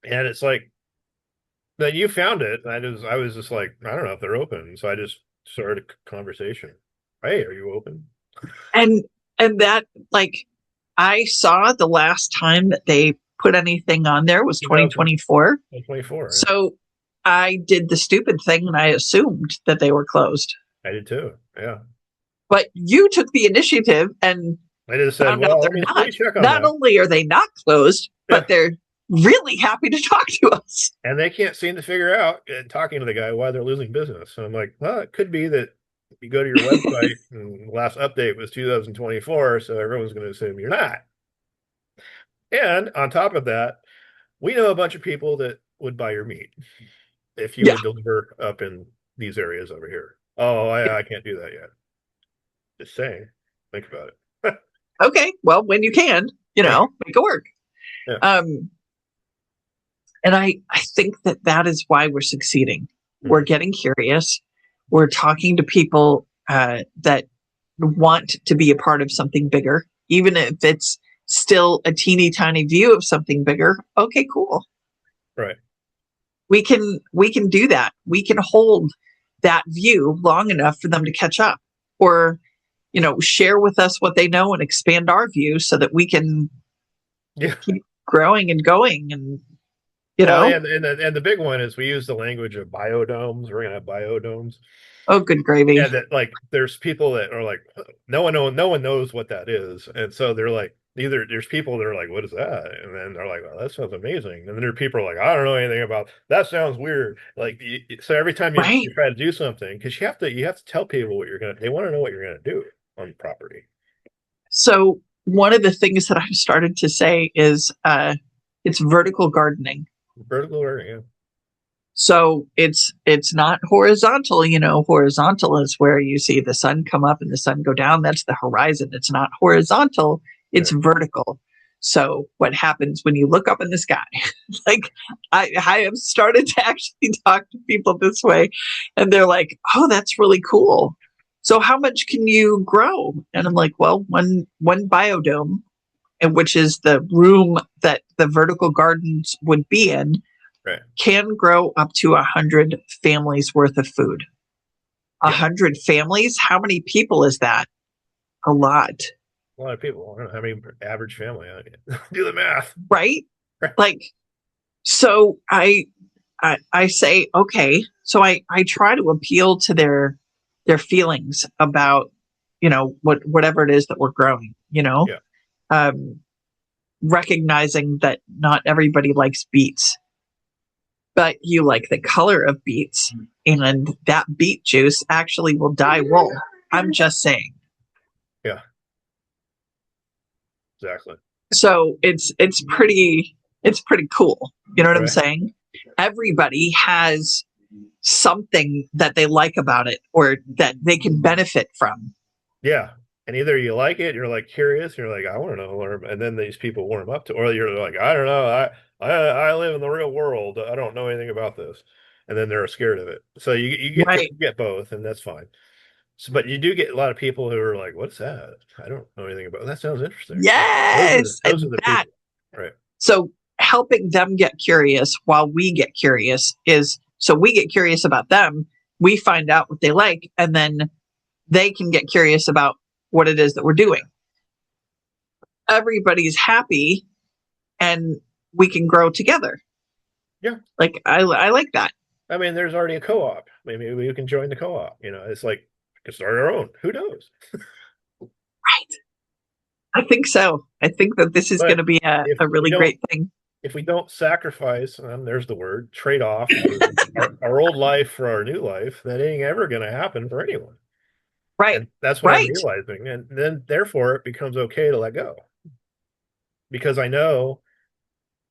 And it's like, then you found it. And I was just like, I don't know if they're open. So I just started a conversation. Hey, are you open? And that, like, I saw the last time that they put anything on there was 2024. 2024. So I did the stupid thing and I assumed that they were closed. I did too. Yeah. But you took the initiative and I just said, well, they're let me check on not that. only are they not closed, but they're really happy to talk to us. And they can't seem to figure out, talking to the guy, why they're losing business. And I'm like, well, it could be that you go to your website and the last update was 2024, so everyone's going to assume you're not. And on top of that, we know a bunch of people that would buy your meat if you would deliver up in these areas over here. Oh, I can't do that yet. Just saying. Think about it. Okay, well, when you can, make it work. Yeah. And I think that is why we're succeeding. Mm-hmm. We're getting curious. We're talking to people that want to be a part of something bigger, even if it's still a teeny tiny view of something bigger. Okay, cool. Right. We can do that. We can hold that view long enough for them to catch up, or share with us what they know and expand our view so that we can keep growing and going. And and the big one is we use the language of biodomes. We're gonna have biodomes. Oh, good gravy. Yeah, that, like, there's people that are like, no one knows what that is, and so they're like, either there's people that are like, what is that? And then they're like, well, that sounds amazing. And then there are people like, I don't know anything about that. Sounds weird. Like, so every time you try to do something, because you have to tell people what they want to know what you're gonna do on the property. So one of the things that I've started to say is it's vertical gardening. Vertical gardening, yeah. So it's not horizontal. Horizontal is where you see the sun come up and the sun go down. That's the horizon. It's not horizontal. It's vertical. So what happens when you look up in the sky? Like, I have started to actually talk to people this way, and they're like, oh, that's really cool. So how much can you grow? And I'm like, well, one biodome, which is the room that the vertical gardens would be in, can grow up to 100 families worth of food. 100 families? How many people is that? A lot. A lot of people. I don't know how many average family. Do the math. Right? Like, so I say, okay. So I try to appeal to their feelings about, whatever it is that we're growing, recognizing that not everybody likes beets, but you like the color of beets, and that beet juice actually will dye wool. I'm just saying. Yeah. Exactly. So it's pretty cool. You know what I'm saying? Everybody has something that they like about it or that they can benefit from. Yeah. And either you like it, you're like curious, you're like, I want to know, and then these people warm up to, or you're like, I don't know, I live in the real world, I don't know anything about this, and then they're scared of it. So you get both, and that's fine. So, but you do get a lot of people who are like, what's that? I don't know anything about it. That sounds interesting. Yes, those are the people. Right. So helping them get curious while we get curious is, so we get curious about them, we find out what they like, and then they can get curious about what it is that we're doing. Everybody's happy and we can grow together. Yeah. Like, I like that. I mean, there's already a co-op. Maybe we can join the co-op. It's like, we can start our own. Who knows? Right. I think so. I think that this is going to be a really great thing. if we don't sacrifice, and there's the word, trade off our old life for our new life, that ain't ever going to happen for anyone. Right. And that's what I'm Right. realizing. And then, therefore, it becomes okay to let go. Because I know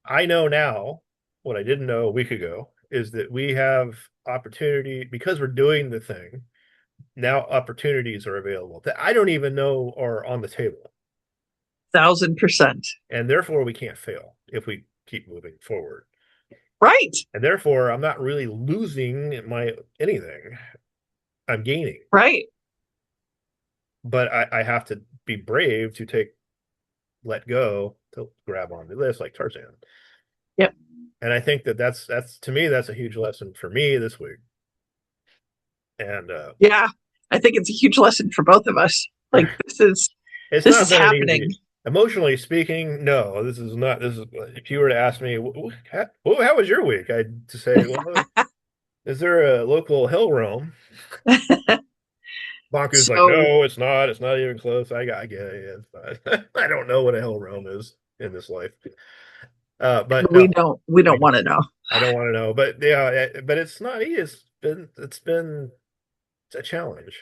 now what I didn't know a week ago is that we have opportunity because we're doing the thing. Now opportunities are available that I don't even know are on the table. 1,000%. And therefore we can't fail if we keep moving forward. Right. And therefore I'm not really losing my anything. I'm gaining. Right. But I have to be brave to let go, to grab onto this like Tarzan. Yep. And I think that's to me, that's a huge lesson for me this week. And yeah, I think it's a huge lesson for both of us. Like it's this not is been an happening. easy. Emotionally speaking, no, this is not. This is if you were to ask me, how was your week? I'd say, well, is there a local hell realm? Bonku's like, So no, it's not. It's not even close. I get it. It's not. I don't know what a hell realm is in this life. But we no, don't want to know. I don't want to know. But yeah, but it's not easy. It's been a challenge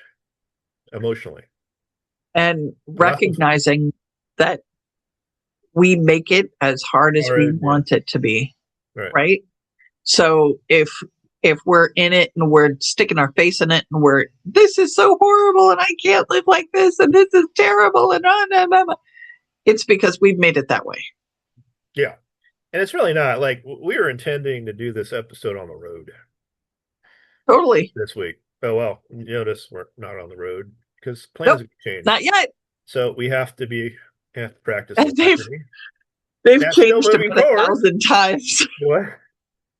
emotionally. And But not so recognizing that we make it as hard as we hard, yeah. want it to be. Right. Right. So if we're in it and we're sticking our face in it and this is so horrible and I can't live like this and this is terrible and it's because we've made it that way. Yeah. And it's really not like we were intending to do this episode on the road Totally. this week. Oh, well, you notice we're not on the road because plans Nope. have changed. Not yet. So we have to practice And alacrity. they've That's still changed moving about forward. 1,000 times. What?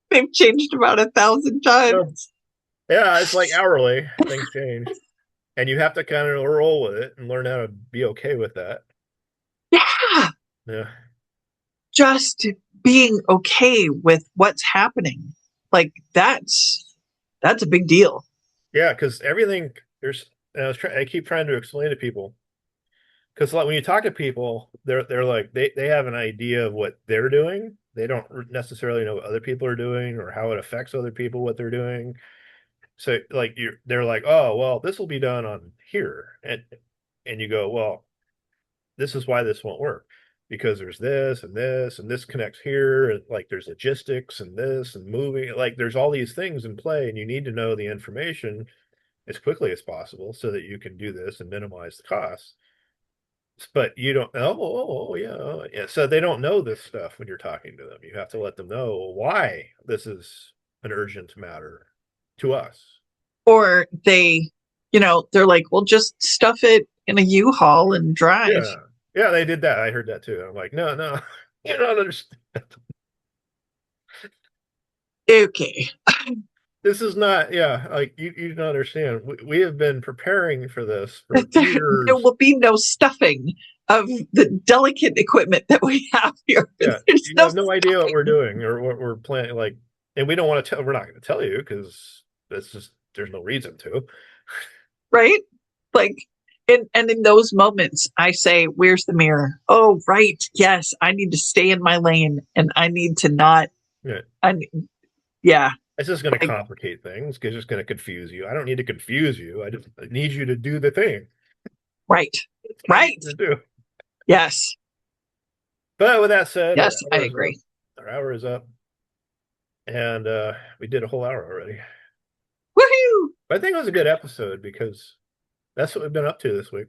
They've changed about 1,000 times. Yeah, it's like hourly things change. And you have to kind of roll with it and learn how to be okay with that. Yeah. Yeah. Just being okay with what's happening. Like that's a big deal. Yeah, because everything I keep trying to explain to people. Because like when you talk to people, they're like they have an idea of what they're doing. They don't necessarily know what other people are doing or how it affects other people what they're doing. So like they're like, oh well, this will be done on here, and you go, well, this is why this won't work because there's this and this connects here. And like there's logistics and this and moving. Like there's all these things in play, and you need to know the information as quickly as possible so that you can do this and minimize the costs. But you don't know. Yeah. So they don't know this stuff when you're talking to them. You have to let them know why this is an urgent matter to us. Or they're like, well, just stuff it in a U-Haul and drive. Yeah, they did that. I heard that too. I'm like, no, you don't understand. Okay. This is not, like you don't understand. We have been preparing for this for years. There will be no stuffing of the delicate equipment that we have here. Yeah, you have no idea what we're doing or what we're planning. Like, and we don't want to tell. We're not going to tell you because that's just there's no reason to. Right? Like, and in those moments, I say, "Where's the mirror?" Oh, right. Yes, I need to stay in my lane, and I need to not. Yeah. It's just going to complicate things. It's just going to confuse you. I don't need to confuse you. I just need you to do the thing. Right. Right. To do. Yes. But with that said, yes, I agree. Our hour is up, and we did a whole hour already. Woohoo! But I think it was a good episode because that's what we've been up to this week.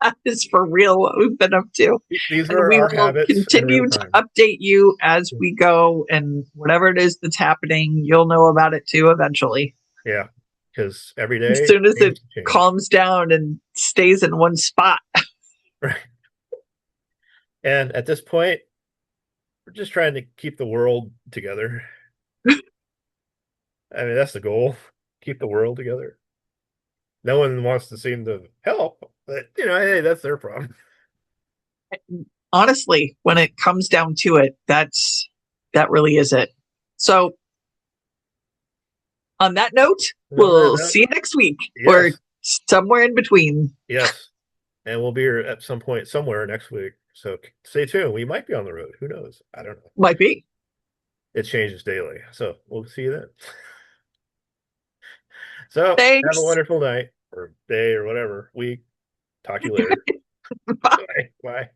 That is for real what we've been up to. These are our habits. Continue to update you as we go, and whatever it is that's happening, you'll know about it too eventually. Yeah, because every day, as soon as it calms down and stays in one spot. Right. And at this point, we're just trying to keep the world together. I mean, that's the goal. Keep the world together. No one wants to seem to help, but hey, that's their problem. Honestly, when it comes down to it, that really is it. So on that note, we'll see you next week or somewhere in between. Yes. And we'll be here at some point somewhere next week. So stay tuned. We might be on the road. Who knows? I don't know. Might be. It changes daily. So we'll see you then. So have a Thanks. wonderful night or day or whatever week. Talk to you later. Bye. Bye.